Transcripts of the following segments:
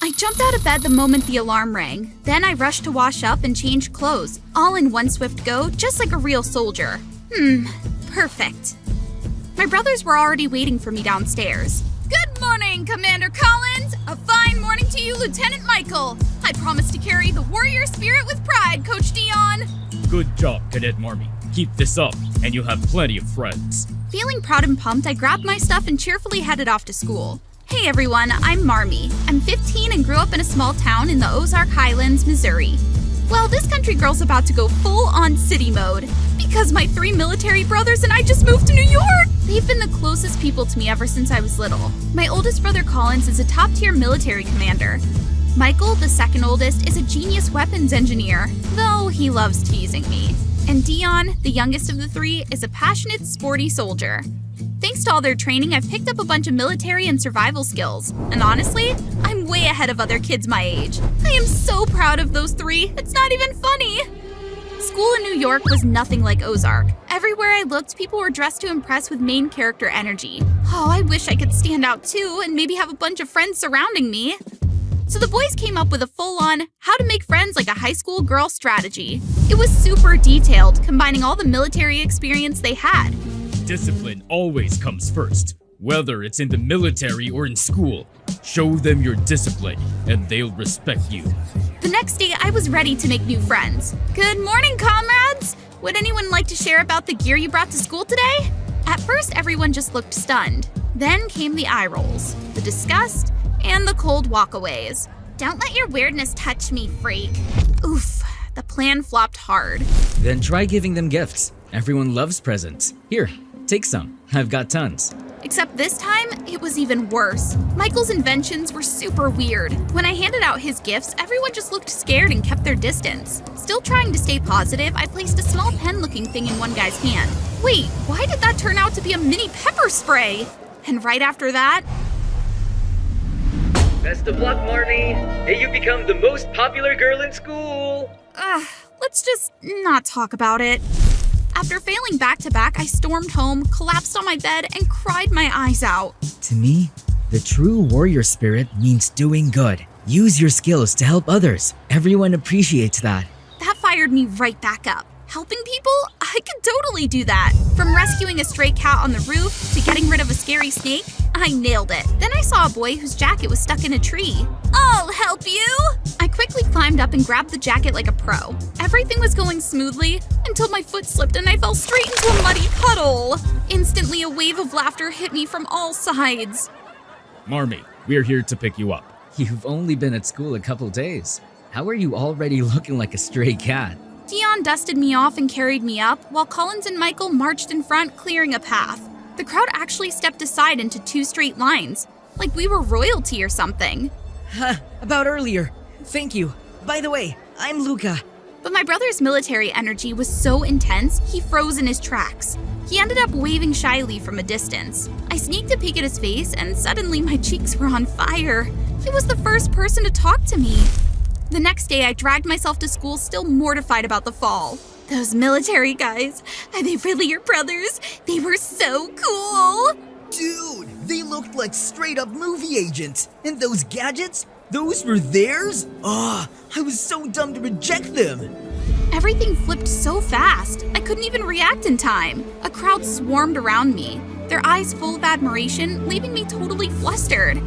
I jumped out of bed the moment the alarm rang. Then I rushed to wash up and change clothes, all in one swift go, just like a real soldier. Perfect. My brothers were already waiting for me downstairs. Good morning, Commander Collins! A fine morning to you, Lieutenant Michael! I promise to carry the warrior spirit with pride, Coach Dion! Good job, Cadet Marmee. Keep this up, and you'll have plenty of friends. Feeling proud and pumped, I grabbed my stuff and cheerfully headed off to school. Hey everyone, I'm Marmee. I'm 15 and grew up in a small town in the Ozark Highlands, Missouri. Well, this country girl's about to go full-on city mode because my 3 military brothers and I just moved to New York! They've been the closest people to me ever since I was little. My oldest brother Collins is a top-tier military commander. Michael, the second oldest, is a genius weapons engineer, though he loves teasing me. And Dion, the youngest of the 3, is a passionate, sporty soldier. Thanks to all their training, I've picked up a bunch of military and survival skills. And honestly, I'm way ahead of other kids my age. I am so proud of those 3, it's not even funny! School in New York was nothing like Ozark. Everywhere I looked, people were dressed to impress with main character energy. Oh, I wish I could stand out too and maybe have a bunch of friends surrounding me. So the boys came up with a full-on how to make friends like a high school girl strategy. It was super detailed, combining all the military experience they had. Discipline always comes first, whether it's in the military or in school. Show them your discipline, and they'll respect you. The next day, I was ready to make new friends. Good morning, comrades! Would anyone like to share about the gear you brought to school today? At first, everyone just looked stunned. Then came the eye rolls, the disgust, and the cold walkaways. Don't let your weirdness touch me, freak. Oof, the plan flopped hard. Then try giving them gifts. Everyone loves presents. Here, take some. I've got tons. Except this time, it was even worse. Michael's inventions were super weird. When I handed out his gifts, everyone just looked scared and kept their distance. Still trying to stay positive, I placed a small pen-looking thing in one guy's hand. Wait, why did that turn out to be a mini pepper spray? And right after that... Best of luck, Marmee! May you become the most popular girl in school! Let's just not talk about it. After failing back-to-back, I stormed home, collapsed on my bed, and cried my eyes out. To me, the true warrior spirit means doing good. Use your skills to help others. Everyone appreciates that. That fired me right back up. Helping people? I could totally do that. From rescuing a stray cat on the roof to getting rid of a scary snake, I nailed it. Then I saw a boy whose jacket was stuck in a tree. I'll help you! I quickly climbed up and grabbed the jacket like a pro. Everything was going smoothly until my foot slipped and I fell straight into a muddy puddle. Instantly, a wave of laughter hit me from all sides. Marmee, we're here to pick you up. You've only been at school a couple days. How are you already looking like a stray cat? Dion dusted me off and carried me up, while Collins and Michael marched in front, clearing a path. The crowd actually stepped aside into 2 straight lines, like we were royalty or something. About earlier. Thank you. By the way, I'm Luca. But my brother's military energy was so intense, he froze in his tracks. He ended up waving shyly from a distance. I sneaked a peek at his face, and suddenly my cheeks were on fire. He was the first person to talk to me. The next day, I dragged myself to school, still mortified about the fall. Those military guys, are they really your brothers? They were so cool! Dude, they looked like straight-up movie agents. And those gadgets? Those were theirs? I was so dumb to reject them. Everything flipped so fast, I couldn't even react in time. A crowd swarmed around me, their eyes full of admiration, leaving me totally flustered.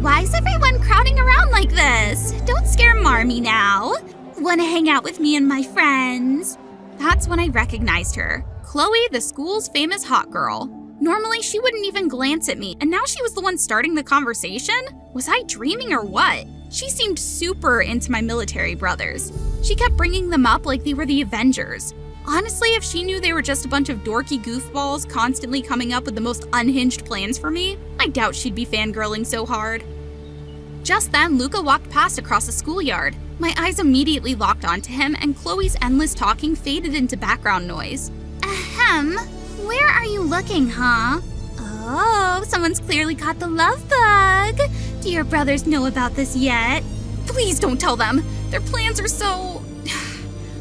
Why is everyone crowding around like this? Don't scare Marmee now. Wanna hang out with me and my friends? That's when I recognized her. Chloe, the school's famous hot girl. Normally, she wouldn't even glance at me, and now she was the one starting the conversation? Was I dreaming or what? She seemed super into my military brothers. She kept bringing them up like they were the Avengers. Honestly, if she knew they were just a bunch of dorky goofballs constantly coming up with the most unhinged plans for me, I doubt she'd be fangirling so hard. Just then, Luca walked past across the schoolyard. My eyes immediately locked onto him, and Chloe's endless talking faded into background noise. Ahem, where are you looking, huh? Oh, someone's clearly caught the love bug. Do your brothers know about this yet? Please don't tell them. Their plans are so...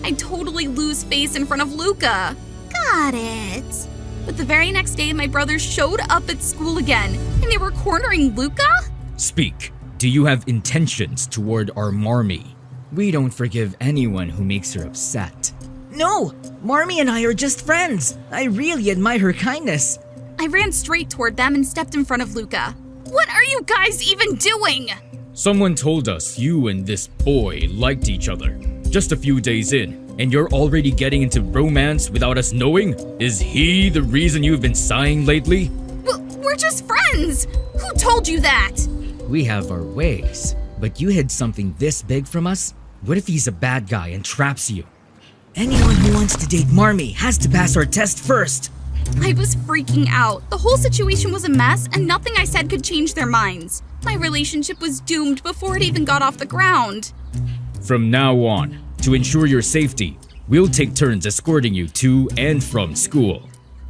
I'd totally lose face in front of Luca. Got it. But the very next day, my brothers showed up at school again, and they were cornering Luca? Speak. Do you have intentions toward our Marmee? We don't forgive anyone who makes her upset. No! Marmee and I are just friends. I really admire her kindness. I ran straight toward them and stepped in front of Luca. What are you guys even doing? Someone told us you and this boy liked each other. Just a few days in, and you're already getting into romance without us knowing? Is he the reason you've been sighing lately? We're just friends. Who told you that? We have our ways, but you hid something this big from us? What if he's a bad guy and traps you? Anyone who wants to date Marmee has to pass our test first. I was freaking out. The whole situation was a mess, and nothing I said could change their minds. My relationship was doomed before it even got off the ground. From now on, to ensure your safety, we'll take turns escorting you to and from school.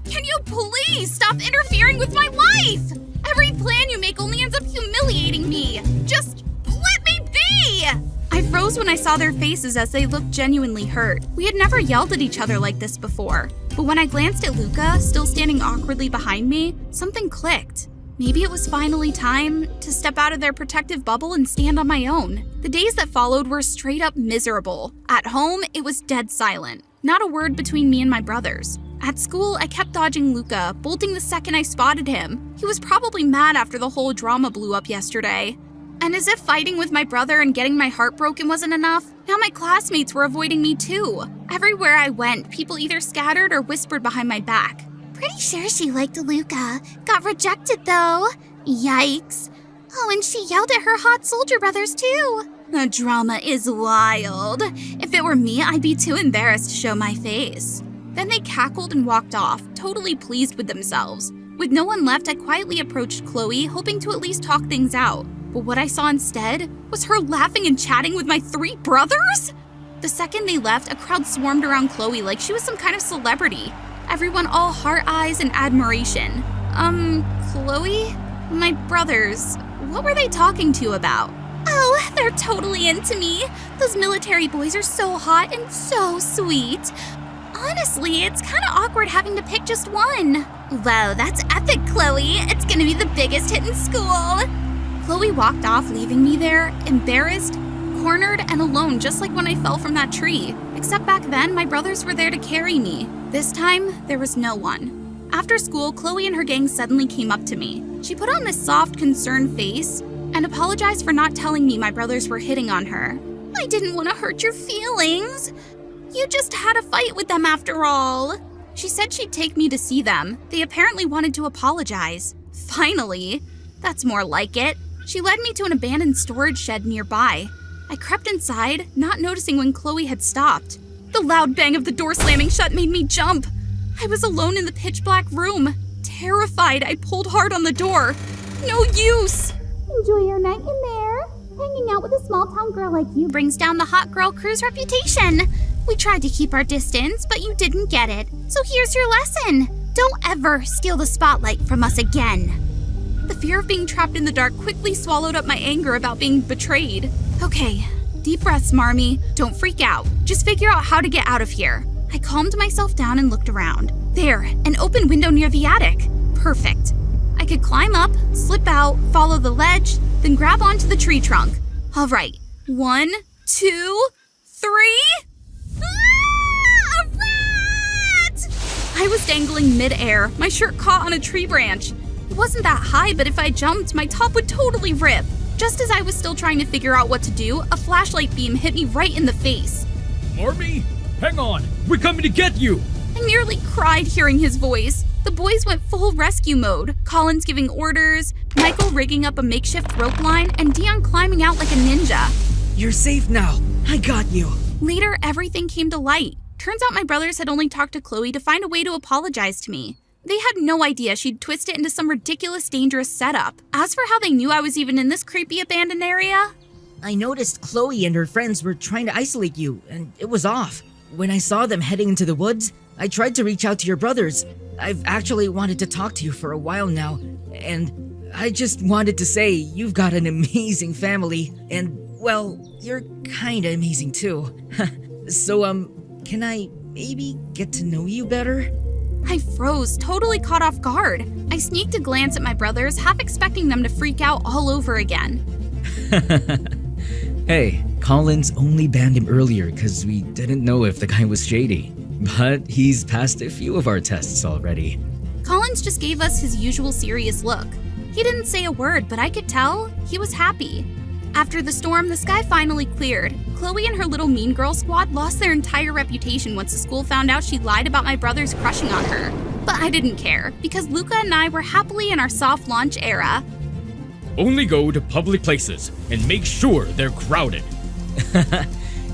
Can you please stop interfering with my life? Every plan you make only ends up humiliating me. Just let me be! I froze when I saw their faces as they looked genuinely hurt. We had never yelled at each other like this before. But when I glanced at Luca, still standing awkwardly behind me, something clicked. Maybe it was finally time to step out of their protective bubble and stand on my own. The days that followed were straight up miserable. At home, it was dead silent. Not a word between me and my brothers. At school, I kept dodging Luca, bolting the second I spotted him. He was probably mad after the whole drama blew up yesterday. And as if fighting with my brother and getting my heart broken wasn't enough, now my classmates were avoiding me too. Everywhere I went, people either scattered or whispered behind my back. Pretty sure she liked Luca. Got rejected though. Yikes. Oh, and she yelled at her hot soldier brothers too. The drama is wild. If it were me, I'd be too embarrassed to show my face. Then they cackled and walked off, totally pleased with themselves. With no one left, I quietly approached Chloe, hoping to at least talk things out. But what I saw instead was her laughing and chatting with my 3 brothers? The second they left, a crowd swarmed around Chloe like she was some kind of celebrity. Everyone all heart eyes and admiration. Chloe? My brothers, what were they talking to you about? Oh, they're totally into me. Those military boys are so hot and so sweet. Honestly, it's kind of awkward having to pick just one. Wow, that's epic, Chloe. It's gonna be the biggest hit in school. Chloe walked off, leaving me there, embarrassed, cornered, and alone, just like when I fell from that tree. Except back then, my brothers were there to carry me. This time, there was no one. After school, Chloe and her gang suddenly came up to me. She put on this soft, concerned face and apologized for not telling me my brothers were hitting on her. I didn't want to hurt your feelings. You just had a fight with them after all. She said she'd take me to see them. They apparently wanted to apologize. Finally. That's more like it. She led me to an abandoned storage shed nearby. I crept inside, not noticing when Chloe had stopped. The loud bang of the door slamming shut made me jump. I was alone in the pitch-black room. Terrified, I pulled hard on the door. No use! Enjoy your night in there. Hanging out with a small-town girl like you brings down the hot girl crew's reputation. We tried to keep our distance, but you didn't get it. So here's your lesson. Don't ever steal the spotlight from us again. The fear of being trapped in the dark quickly swallowed up my anger about being betrayed. Okay, deep breaths, Marmee. Don't freak out. Just figure out how to get out of here. I calmed myself down and looked around. There, an open window near the attic. Perfect. I could climb up, slip out, follow the ledge, then grab onto the tree trunk. All right, 1, 2, 3. Ah, a rat! I was dangling mid-air, my shirt caught on a tree branch. It wasn't that high, but if I jumped, my top would totally rip. Just as I was still trying to figure out what to do, a flashlight beam hit me right in the face. Marmee, hang on, we're coming to get you! I nearly cried hearing his voice. The boys went full rescue mode, Collins giving orders, Michael rigging up a makeshift rope line, and Dion climbing out like a ninja. You're safe now. I got you. Later, everything came to light. Turns out my brothers had only talked to Chloe to find a way to apologize to me. They had no idea she'd twist it into some ridiculous, dangerous setup. As for how they knew I was even in this creepy abandoned area, I noticed Chloe and her friends were trying to isolate you, and it was off. When I saw them heading into the woods, I tried to reach out to your brothers. I've actually wanted to talk to you for a while now, and I just wanted to say you've got an amazing family, and, well, you're kinda amazing too. So, can I maybe get to know you better? I froze, totally caught off guard. I sneaked a glance at my brothers, half expecting them to freak out all over again. Hey, Collins only banned him earlier because we didn't know if the guy was shady. But he's passed a few of our tests already. Collins just gave us his usual serious look. He didn't say a word, but I could tell he was happy. After the storm, the sky finally cleared. Chloe and her little mean girl squad lost their entire reputation once the school found out she lied about my brother's crushing on her. But I didn't care, because Luca and I were happily in our soft launch era. Only go to public places and make sure they're crowded.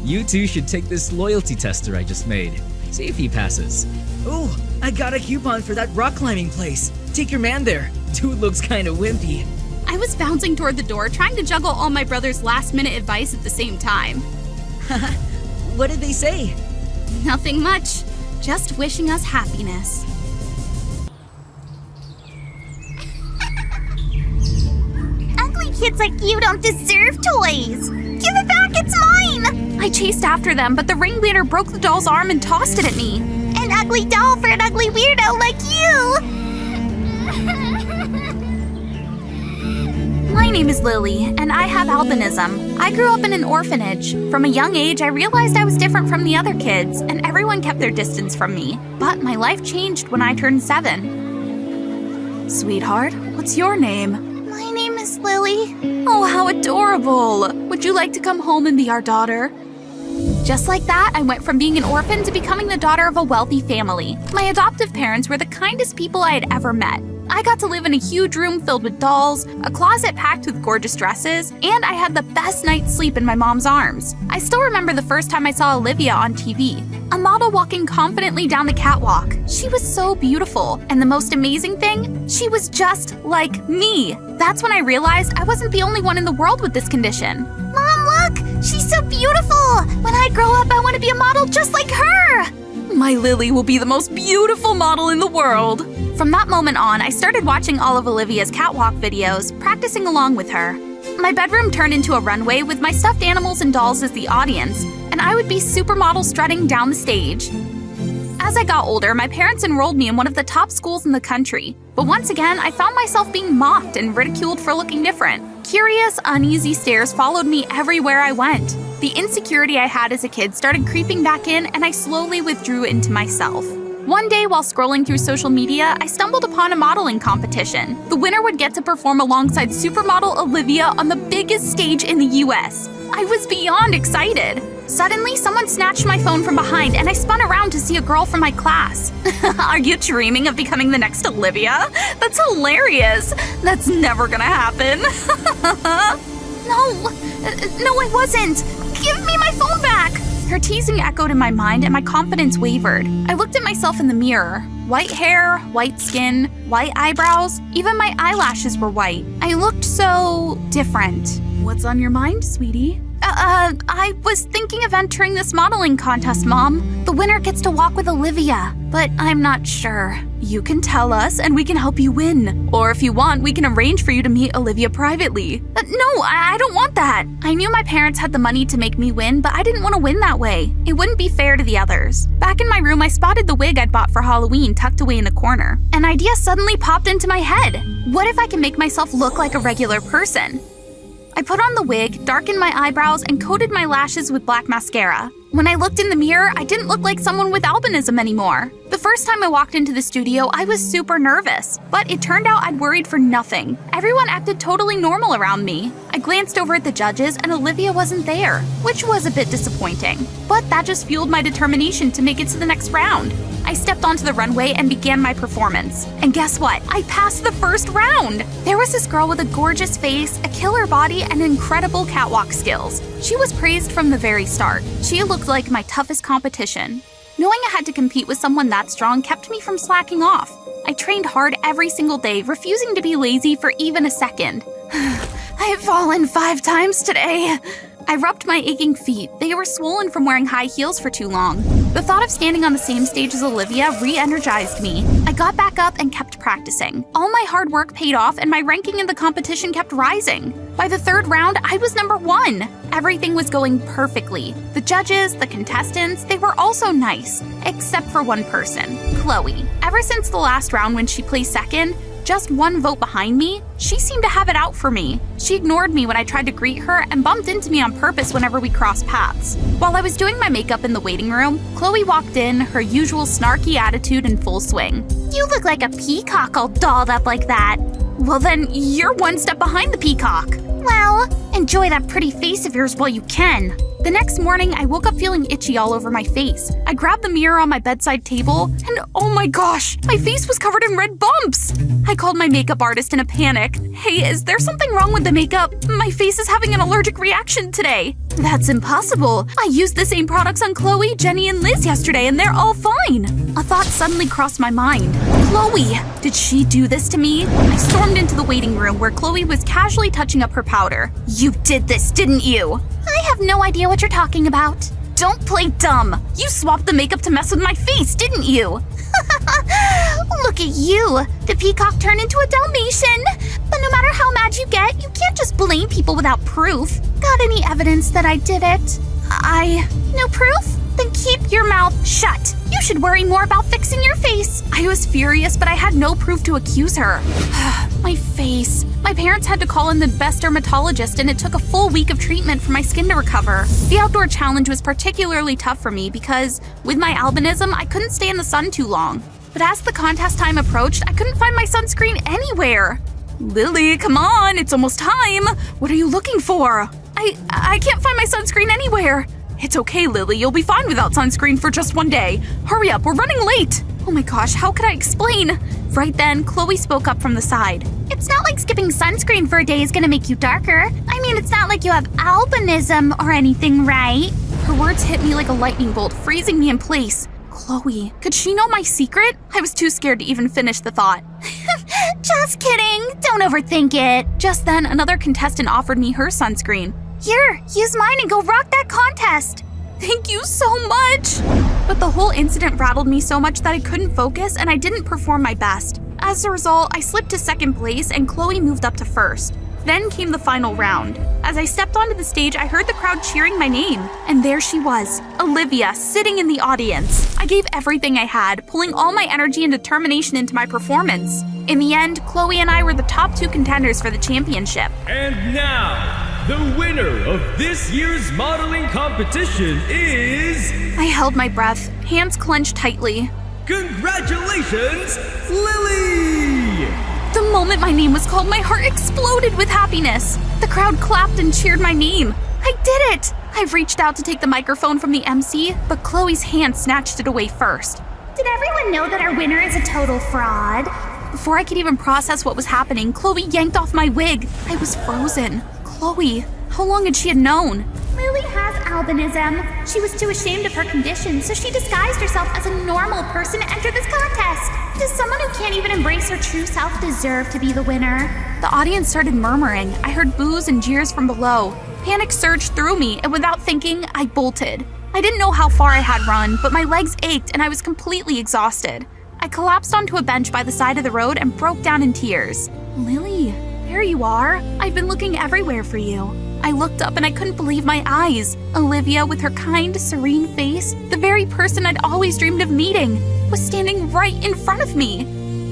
You two should take this loyalty tester I just made. See if he passes. Oh, I got a coupon for that rock climbing place. Take your man there. Dude looks kinda wimpy. I was bouncing toward the door, trying to juggle all my brother's last-minute advice at the same time. What did they say? Nothing much, just wishing us happiness. Ugly kids like you don't deserve toys. Give it back, it's mine. I chased after them, but the ringleader broke the doll's arm and tossed it at me. An ugly doll for an ugly weirdo like you. My name is Lily, and I have albinism. I grew up in an orphanage. From a young age, I realized I was different from the other kids, and everyone kept their distance from me. But my life changed when I turned 7. Sweetheart, what's your name? My name is Lily. Oh, how adorable! Would you like to come home and be our daughter? Just like that, I went from being an orphan to becoming the daughter of a wealthy family. My adoptive parents were the kindest people I had ever met. I got to live in a huge room filled with dolls, a closet packed with gorgeous dresses, and I had the best night's sleep in my mom's arms. I still remember the first time I saw Olivia on TV, a model walking confidently down the catwalk. She was so beautiful, and the most amazing thing, she was just like me. That's when I realized I wasn't the only one in the world with this condition. Mom, look! She's so beautiful! When I grow up, I want to be a model just like her! My Lily will be the most beautiful model in the world. From that moment on, I started watching all of Olivia's catwalk videos, practicing along with her. My bedroom turned into a runway with my stuffed animals and dolls as the audience, and I would be supermodel strutting down the stage. As I got older, my parents enrolled me in one of the top schools in the country. But once again, I found myself being mocked and ridiculed for looking different. Curious, uneasy stares followed me everywhere I went. The insecurity I had as a kid started creeping back in, and I slowly withdrew into myself. One day, while scrolling through social media, I stumbled upon a modeling competition. The winner would get to perform alongside supermodel Olivia on the biggest stage in the US. I was beyond excited. Suddenly, someone snatched my phone from behind, and I spun around to see a girl from my class. Are you dreaming of becoming the next Olivia? That's hilarious. That's never gonna happen. No, I wasn't. Give me my phone back. Her teasing echoed in my mind, and my confidence wavered. I looked at myself in the mirror. White hair, white skin, white eyebrows, even my eyelashes were white. I looked so different. What's on your mind, sweetie? I was thinking of entering this modeling contest, Mom. The winner gets to walk with Olivia, but I'm not sure. You can tell us and we can help you win. Or if you want, we can arrange for you to meet Olivia privately. No, I don't want that. I knew my parents had the money to make me win, but I didn't want to win that way. It wouldn't be fair to the others. Back in my room, I spotted the wig I'd bought for Halloween tucked away in the corner. An idea suddenly popped into my head. What if I can make myself look like a regular person? I put on the wig, darkened my eyebrows, and coated my lashes with black mascara. When I looked in the mirror, I didn't look like someone with albinism anymore. The first time I walked into the studio, I was super nervous, but it turned out I'd worried for nothing. Everyone acted totally normal around me. I glanced over at the judges, and Olivia wasn't there, which was a bit disappointing. But that just fueled my determination to make it to the next round. I stepped onto the runway and began my performance. And guess what? I passed the first round! There was this girl with a gorgeous face, a killer body, and incredible catwalk skills. She was praised from the very start. She looked like my toughest competition. Knowing I had to compete with someone that strong kept me from slacking off. I trained hard every single day, refusing to be lazy for even a second. I've fallen 5 times today. I rubbed my aching feet. They were swollen from wearing high heels for too long. The thought of standing on the same stage as Olivia re-energized me. I got back up and kept practicing. All my hard work paid off, and my ranking in the competition kept rising. By the 3rd round, I was number 1. Everything was going perfectly. The judges, the contestants, they were also nice. Except for one person, Chloe. Ever since the last round when she placed 2nd, just one vote behind me, she seemed to have it out for me. She ignored me when I tried to greet her and bumped into me on purpose whenever we crossed paths. While I was doing my makeup in the waiting room, Chloe walked in, her usual snarky attitude in full swing. You look like a peacock all dolled up like that. Well then, you're one step behind the peacock. Well, enjoy that pretty face of yours while you can. The next morning, I woke up feeling itchy all over my face. I grabbed the mirror on my bedside table, and oh my gosh, my face was covered in red bumps. I called my makeup artist in a panic. Hey, is there something wrong with the makeup? My face is having an allergic reaction today. That's impossible. I used the same products on Chloe, Jenny, and Liz yesterday, and they're all fine. A thought suddenly crossed my mind. Chloe! Did she do this to me? I stormed into the waiting room where Chloe was casually touching up her powder. You did this, didn't you? I have no idea what you're talking about. Don't play dumb. You swapped the makeup to mess with my face, didn't you? Look at you. The peacock turned into a Dalmatian. But no matter how mad you get, you can't just blame people without proof. Got any evidence that I did it? No proof? Then keep your mouth shut. You should worry more about fixing your face. I was furious, but I had no proof to accuse her. My face. My parents had to call in the best dermatologist, and it took a full week of treatment for my skin to recover. The outdoor challenge was particularly tough for me because, with my albinism, I couldn't stay in the sun too long. But as the contest time approached, I couldn't find my sunscreen anywhere. Lily, come on, it's almost time. What are you looking for? I can't find my sunscreen anywhere. It's okay, Lily, you'll be fine without sunscreen for just one day. Hurry up, we're running late. Oh my gosh, how could I explain? Right then, Chloe spoke up from the side. It's not like skipping sunscreen for a day is gonna make you darker. I mean, it's not like you have albinism or anything, right? Her words hit me like a lightning bolt, freezing me in place. Chloe, could she know my secret? I was too scared to even finish the thought. Just kidding, don't overthink it. Just then, another contestant offered me her sunscreen. Here, use mine and go rock that contest. Thank you so much! But the whole incident rattled me so much that I couldn't focus and I didn't perform my best. As a result, I slipped to second place and Chloe moved up to first. Then came the final round. As I stepped onto the stage, I heard the crowd cheering my name. And there she was, Olivia, sitting in the audience. I gave everything I had, pulling all my energy and determination into my performance. In the end, Chloe and I were the top 2 contenders for the championship. And now, the winner of this year's modeling competition is... I held my breath, hands clenched tightly. Congratulations, Lily! The moment my name was called, my heart exploded with happiness. The crowd clapped and cheered my name. I did it! I reached out to take the microphone from the MC, but Chloe's hand snatched it away first. Did everyone know that our winner is a total fraud? Before I could even process what was happening, Chloe yanked off my wig. I was frozen. Chloe, how long had she known? Lily has albinism. She was too ashamed of her condition, so she disguised herself as a normal person to enter this contest. Does someone who can't even embrace her true self deserve to be the winner? The audience started murmuring. I heard boos and jeers from below. Panic surged through me, and without thinking, I bolted. I didn't know how far I had run, but my legs ached and I was completely exhausted. I collapsed onto a bench by the side of the road and broke down in tears. Lily, there you are. I've been looking everywhere for you. I looked up and I couldn't believe my eyes. Olivia, with her kind, serene face, the very person I'd always dreamed of meeting, was standing right in front of me.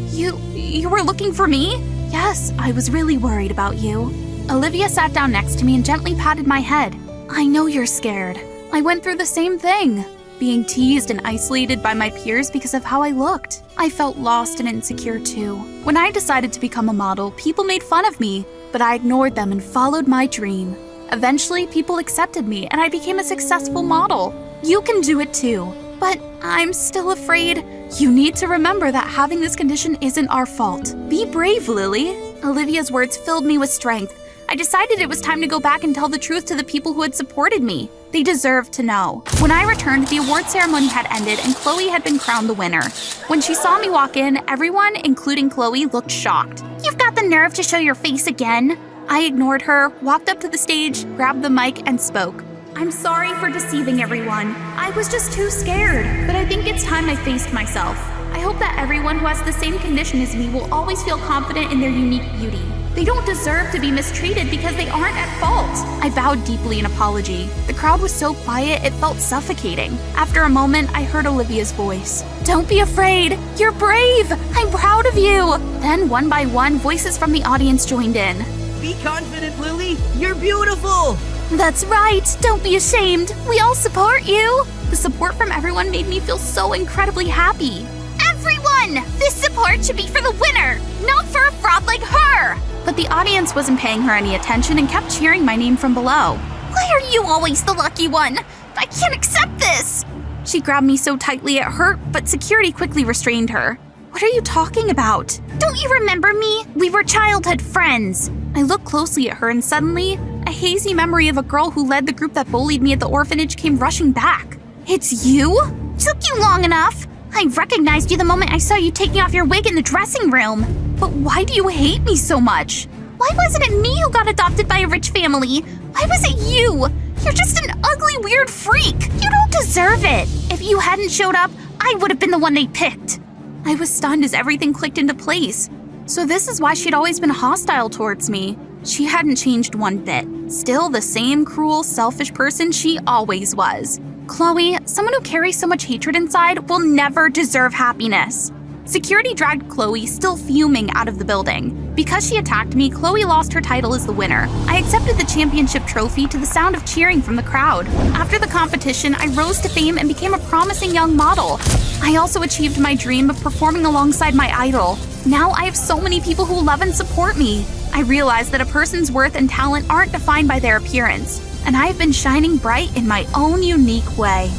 You were looking for me? Yes, I was really worried about you. Olivia sat down next to me and gently patted my head. I know you're scared. I went through the same thing. Being teased and isolated by my peers because of how I looked. I felt lost and insecure too. When I decided to become a model, people made fun of me, but I ignored them and followed my dream. Eventually, people accepted me and I became a successful model. You can do it too. But I'm still afraid. You need to remember that having this condition isn't our fault. Be brave, Lily. Olivia's words filled me with strength. I decided it was time to go back and tell the truth to the people who had supported me. They deserved to know. When I returned, the award ceremony had ended and Chloe had been crowned the winner. When she saw me walk in, everyone, including Chloe, looked shocked. You've got the nerve to show your face again. I ignored her, walked up to the stage, grabbed the mic, and spoke. I'm sorry for deceiving everyone. I was just too scared, but I think it's time I faced myself. I hope that everyone who has the same condition as me will always feel confident in their unique beauty. They don't deserve to be mistreated because they aren't at fault. I bowed deeply in apology. The crowd was so quiet, it felt suffocating. After a moment, I heard Olivia's voice. Don't be afraid. You're brave. I'm proud of you! Then, one by one, voices from the audience joined in. Be confident, Lily. You're beautiful. That's right! Don't be ashamed! We all support you! The support from everyone made me feel so incredibly happy. Everyone! This support should be for the winner, not for a fraud like her! But the audience wasn't paying her any attention and kept cheering my name from below. Why are you always the lucky one? I can't accept this! She grabbed me so tightly it hurt, but security quickly restrained her. What are you talking about? Don't you remember me? We were childhood friends. I looked closely at her and suddenly, a hazy memory of a girl who led the group that bullied me at the orphanage came rushing back. It's you? Took you long enough. I recognized you the moment I saw you taking off your wig in the dressing room. But why do you hate me so much? Why wasn't it me who got adopted by a rich family? Why was it you? You're just an ugly, weird freak. You don't deserve it. If you hadn't showed up, I would have been the one they picked. I was stunned as everything clicked into place. So this is why she'd always been hostile towards me. She hadn't changed one bit. Still the same cruel, selfish person she always was. Chloe, someone who carries so much hatred inside will never deserve happiness. Security dragged Chloe, still fuming, out of the building. Because she attacked me, Chloe lost her title as the winner. I accepted the championship trophy to the sound of cheering from the crowd. After the competition, I rose to fame and became a promising young model. I also achieved my dream of performing alongside my idol. Now I have so many people who love and support me. I realize that a person's worth and talent aren't defined by their appearance, and I've been shining bright in my own unique way.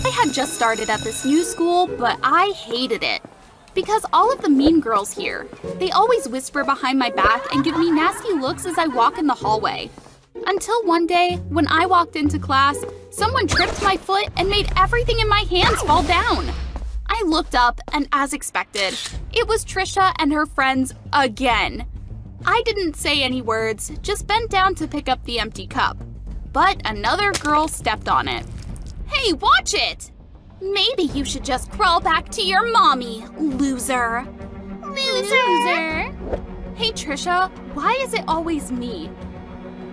I had just started at this new school, but I hated it. Because all of the mean girls here, they always whisper behind my back and give me nasty looks as I walk in the hallway. Until one day, when I walked into class, someone tripped my foot and made everything in my hands fall down. I looked up, and as expected, it was Trisha and her friends again. I didn't say any words, just bent down to pick up the empty cup. But another girl stepped on it. Hey, watch it! Maybe you should just crawl back to your mommy, loser. Loser! Hey, Trisha, why is it always me?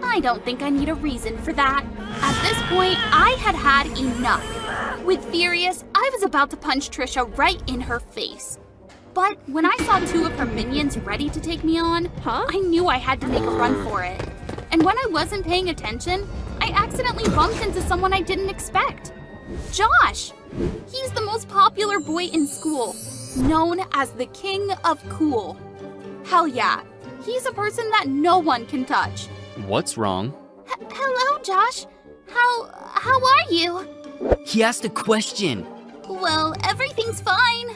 I don't think I need a reason for that. At this point, I had had enough. With Furious, I was about to punch Trisha right in her face. But when I saw two of her minions ready to take me on, I knew I had to make a run for it. And when I wasn't paying attention, I accidentally bumped into someone I didn't expect. Josh! He's the most popular boy in school, known as the King of Cool. Hell yeah, he's a person that no one can touch. What's wrong? Hello, Josh. How are you? He asked a question. Well, everything's fine.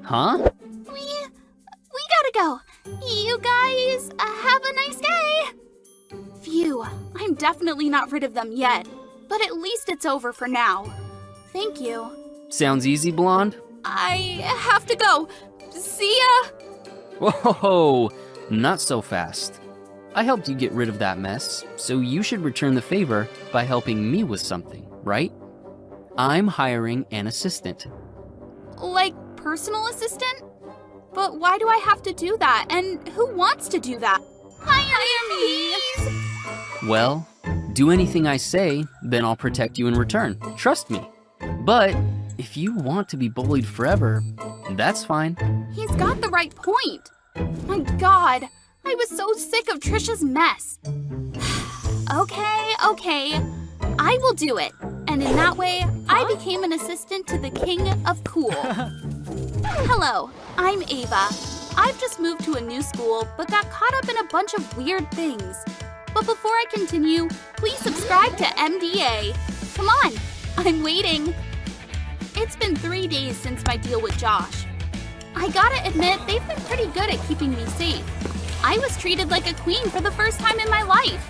Huh? We gotta go. You guys have a nice day. Phew, I'm definitely not rid of them yet, but at least it's over for now. Thank you. Sounds easy, blonde? I have to go. See ya! Whoa, not so fast. I helped you get rid of that mess, so you should return the favor by helping me with something, right? I'm hiring an assistant. Like personal assistant? But why do I have to do that? And who wants to do that? Hire me! Well, do anything I say, then I'll protect you in return. Trust me. But if you want to be bullied forever, that's fine. He's got the right point. My God, I was so sick of Trisha's mess. Okay. I will do it. And in that way, I became an assistant to the King of Cool. Hello, I'm Ava. I've just moved to a new school, but got caught up in a bunch of weird things. But before I continue, please subscribe to MDA. Come on, I'm waiting. It's been 3 days since my deal with Josh. I gotta admit, they've been pretty good at keeping me safe. I was treated like a queen for the first time in my life.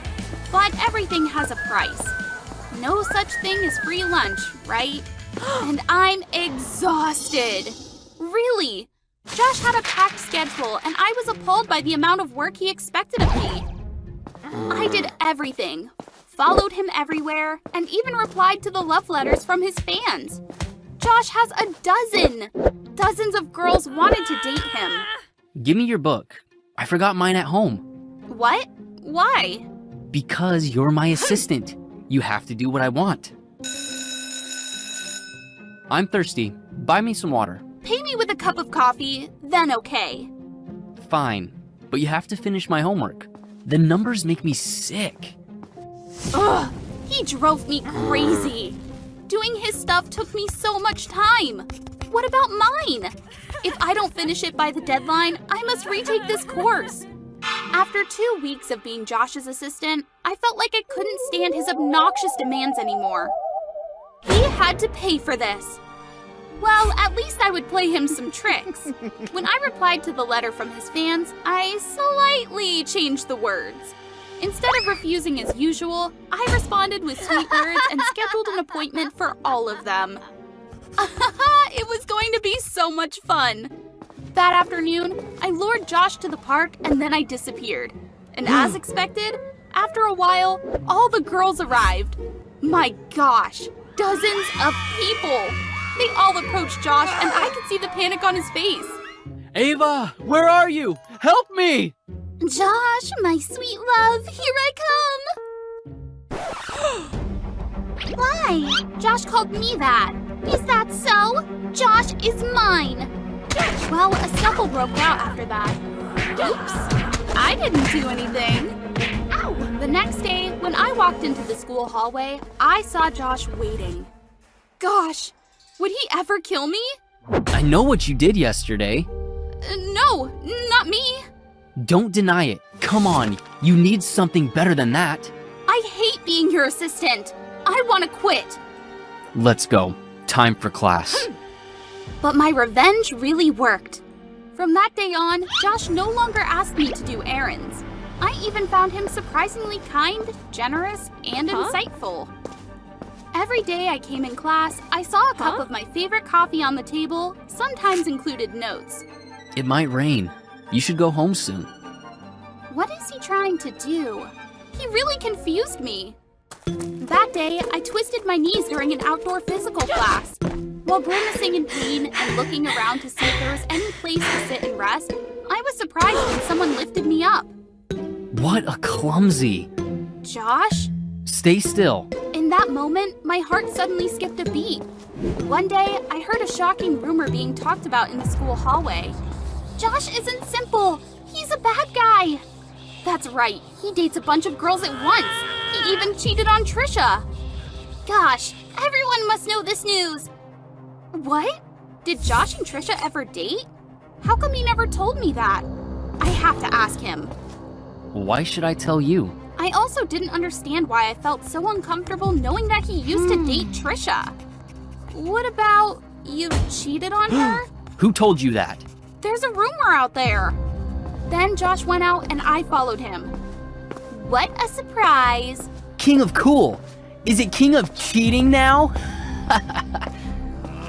But everything has a price. No such thing as free lunch, right? And I'm exhausted. Really? Josh had a packed schedule, and I was appalled by the amount of work he expected of me. I did everything. Followed him everywhere, and even replied to the love letters from his fans. Josh has a dozen! Dozens of girls wanted to date him. Give me your book. I forgot mine at home. What? Why? Because you're my assistant. You have to do what I want. I'm thirsty. Buy me some water. Pay me with a cup of coffee, then okay. Fine, but you have to finish my homework. The numbers make me sick. Ugh, he drove me crazy. Doing his stuff took me so much time. What about mine? If I don't finish it by the deadline, I must retake this course. After 2 weeks of being Josh's assistant, I felt like I couldn't stand his obnoxious demands anymore. He had to pay for this. Well, at least I would play him some tricks. When I replied to the letter from his fans, I slightly changed the words. Instead of refusing as usual, I responded with sweet words and scheduled an appointment for all of them. It was going to be so much fun. That afternoon, I lured Josh to the park and then I disappeared. And as expected, after a while, all the girls arrived. My gosh, dozens of people. They all approached Josh and I could see the panic on his face. Ava, where are you? Help me! Josh, my sweet love, here I come. Why? Josh called me that. Is that so? Josh is mine. Well, a scuffle broke out after that. Oops, I didn't do anything. Ow! The next day, when I walked into the school hallway, I saw Josh waiting. Gosh, would he ever kill me? I know what you did yesterday. No, not me. Don't deny it. Come on, you need something better than that. I hate being your assistant. I want to quit. Let's go. Time for class. But my revenge really worked. From that day on, Josh no longer asked me to do errands. I even found him surprisingly kind, generous, and insightful. Every day I came in class, I saw a cup of my favorite coffee on the table, sometimes included notes. It might rain. You should go home soon. What is he trying to do? He really confused me. That day, I twisted my knees during an outdoor physical class. While grimacing in pain and looking around to see if there was any place to sit and rest, I was surprised when someone lifted me up. What a clumsy. Josh? Stay still. In that moment, my heart suddenly skipped a beat. One day, I heard a shocking rumor being talked about in the school hallway. Josh isn't simple. He's a bad guy. That's right. He dates a bunch of girls at once. He even cheated on Trisha. Gosh, everyone must know this news. What? Did Josh and Trisha ever date? How come he never told me that? I have to ask him. Why should I tell you? I also didn't understand why I felt so uncomfortable knowing that he used to date Trisha. What about you cheated on her? Who told you that? There's a rumor out there. Then Josh went out and I followed him. What a surprise. King of cool. Is it king of cheating now?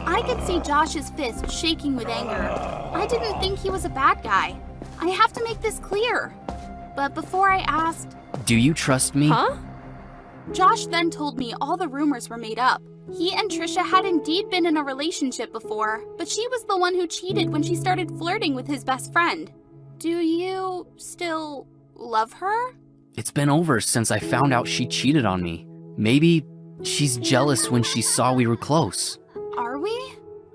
I could see Josh's fist shaking with anger. I didn't think he was a bad guy. I have to make this clear. But before I asked, Do you trust me? Josh then told me all the rumors were made up. He and Trisha had indeed been in a relationship before, but she was the one who cheated when she started flirting with his best friend. Do you still love her? It's been over since I found out she cheated on me. Maybe she's jealous when she saw we were close. Are we?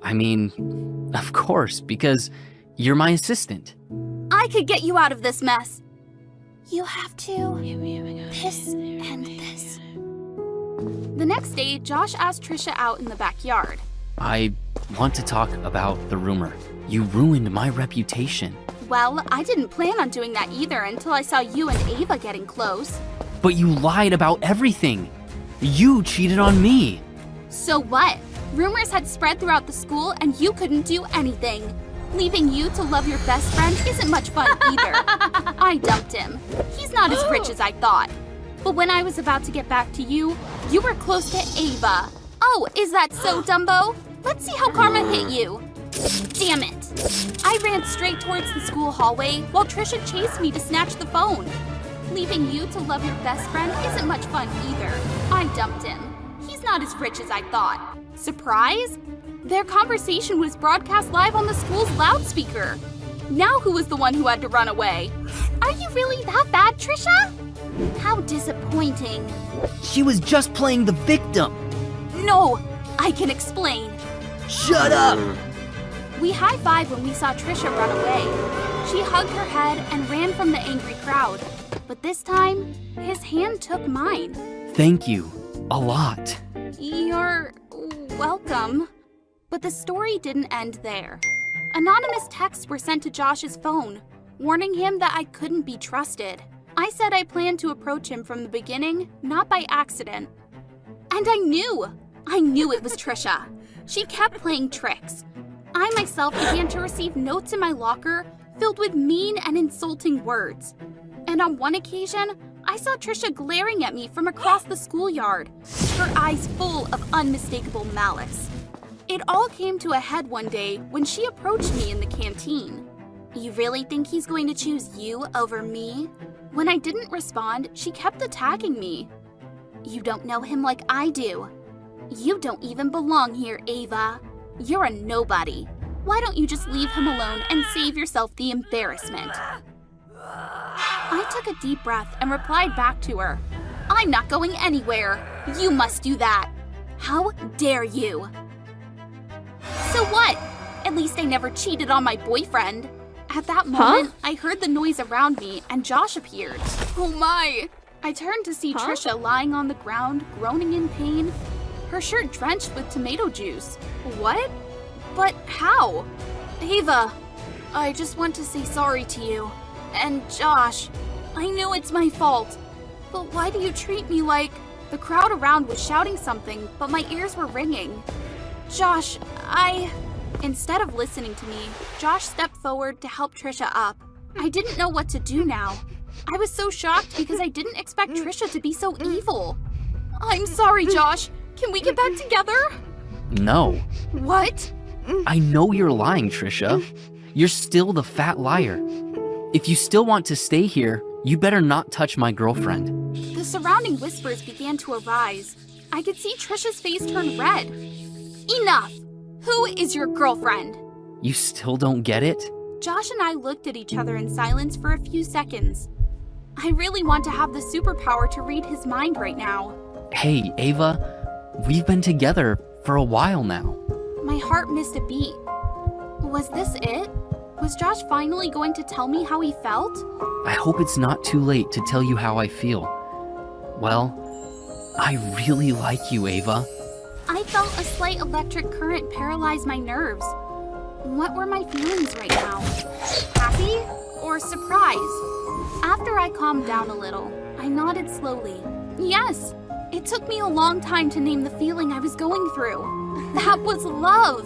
I mean, of course, because you're my assistant. I could get you out of this mess. You have to piss and piss. The next day, Josh asked Trisha out in the backyard. I want to talk about the rumor. You ruined my reputation. Well, I didn't plan on doing that either until I saw you and Ava getting close. But you lied about everything. You cheated on me. So what? Rumors had spread throughout the school and you couldn't do anything. Leaving you to love your best friend isn't much fun either. I dumped him. He's not as rich as I thought. But when I was about to get back to you, you were close to Ava. Oh, is that so, Dumbo? Let's see how karma hit you. Damn it. I ran straight towards the school hallway while Trisha chased me to snatch the phone. Leaving you to love your best friend isn't much fun either. I dumped him. He's not as rich as I thought. Surprise? Their conversation was broadcast live on the school's loudspeaker. Now who was the one who had to run away? Are you really that bad, Trisha? How disappointing. She was just playing the victim. No, I can explain. Shut up! We high-fived when we saw Trisha run away. She hugged her head and ran from the angry crowd. But this time, his hand took mine. Thank you. A lot. You're welcome. But the story didn't end there. Anonymous texts were sent to Josh's phone, warning him that I couldn't be trusted. I said I planned to approach him from the beginning, not by accident. And I knew it was Trisha. She kept playing tricks. I myself began to receive notes in my locker filled with mean and insulting words. And on one occasion, I saw Trisha glaring at me from across the schoolyard, her eyes full of unmistakable malice. It all came to a head one day when she approached me in the canteen. You really think he's going to choose you over me? When I didn't respond, she kept attacking me. You don't know him like I do. You don't even belong here, Ava. You're a nobody. Why don't you just leave him alone and save yourself the embarrassment? I took a deep breath and replied back to her. I'm not going anywhere. You must do that. How dare you? So what? At least I never cheated on my boyfriend. At that moment, I heard the noise around me and Josh appeared. Oh my! I turned to see Trisha lying on the ground, groaning in pain, her shirt drenched with tomato juice. What? But how? Ava, I just want to say sorry to you. And Josh, I know it's my fault. But why do you treat me like... The crowd around was shouting something, but my ears were ringing. Josh, Instead of listening to me, Josh stepped forward to help Trisha up. I didn't know what to do now. I was so shocked because I didn't expect Trisha to be so evil. I'm sorry, Josh. Can we get back together? No. What? I know you're lying, Trisha. You're still the fat liar. If you still want to stay here, you better not touch my girlfriend. The surrounding whispers began to arise. I could see Trisha's face turn red. Enough! Who is your girlfriend? You still don't get it? Josh and I looked at each other in silence for a few seconds. I really want to have the superpower to read his mind right now. Hey, Ava, we've been together for a while now. My heart missed a beat. Was this it? Was Josh finally going to tell me how he felt? I hope it's not too late to tell you how I feel. Well, I really like you, Ava. I felt a slight electric current paralyze my nerves. What were my feelings right now? Happy or surprise? After I calmed down a little, I nodded slowly. Yes, it took me a long time to name the feeling I was going through. That was love.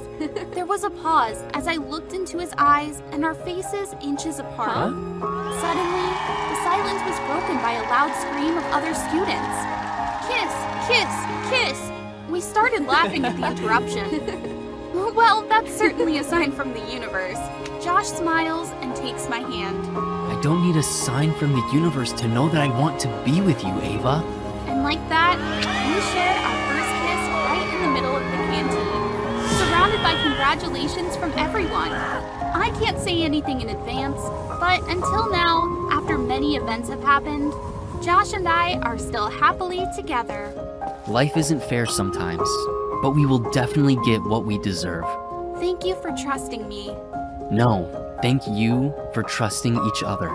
There was a pause as I looked into his eyes and our faces inches apart. Suddenly, the silence was broken by a loud scream of other students. Kiss, kiss, kiss. We started laughing at the interruption. Well, that's certainly a sign from the universe. Josh smiles and takes my hand. I don't need a sign from the universe to know that I want to be with you, Ava. And like that, we shared our first kiss right in the middle of the canteen, surrounded by congratulations from everyone. I can't say anything in advance, but until now, after many events have happened, Josh and I are still happily together. Life isn't fair sometimes, but we will definitely get what we deserve. Thank you for trusting me. No, thank you for trusting each other.